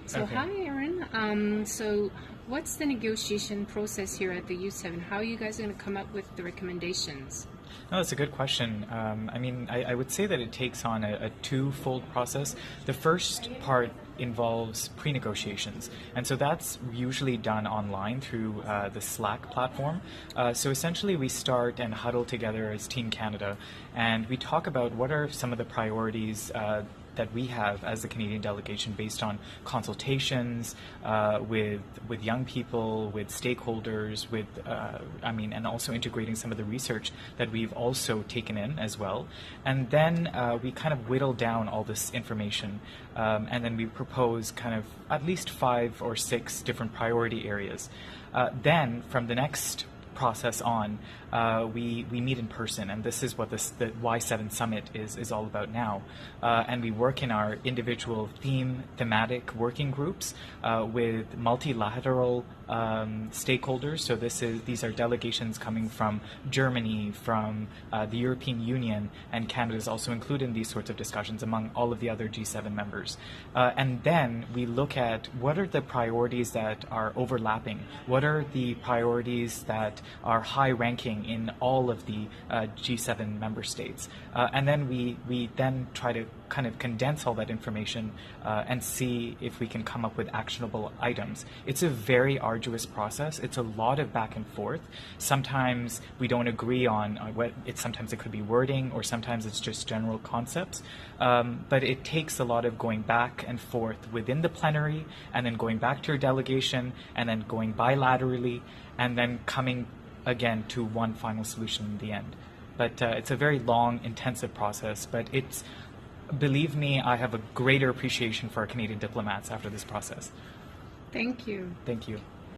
So Okay. hi, Aaron. So what's the negotiation process here at the U7? How are you guys going to come up with the recommendations? No, that's a good question. I would say that it takes on a twofold process. The first part involves pre-negotiations, and so that's usually done online through the Slack platform. So essentially, we start and huddle together as Team Canada, and we talk about what are some of the priorities that we have as the Canadian delegation based on consultations with young people, with stakeholders, and also integrating some of the research that we've also taken in as well. And then we kind of whittle down all this information, and then we propose kind of at least 5 or 6 different priority areas. Then from the next process on, we meet in person, and this is what the Y7 Summit is all about now. And we work in our individual thematic working groups with multilateral stakeholders. So these are delegations coming from Germany, from the European Union, and Canada is also included in these sorts of discussions among all of the other G7 members. And then we look at what are the priorities that are overlapping, what are the priorities that are high ranking in all of the G7 member states. And then we then try to kind of condense all that information and see if we can come up with actionable items. It's a very arduous process. It's a lot of back and forth. Sometimes we don't agree on sometimes it could be wording, or sometimes it's just general concepts. But it takes a lot of going back and forth within the plenary, and then going back to your delegation, and then going bilaterally, and then coming again to one final solution in the end. But it's a very long, intensive process, but believe me, I have a greater appreciation for our Canadian diplomats after this process. Thank you. Thank you.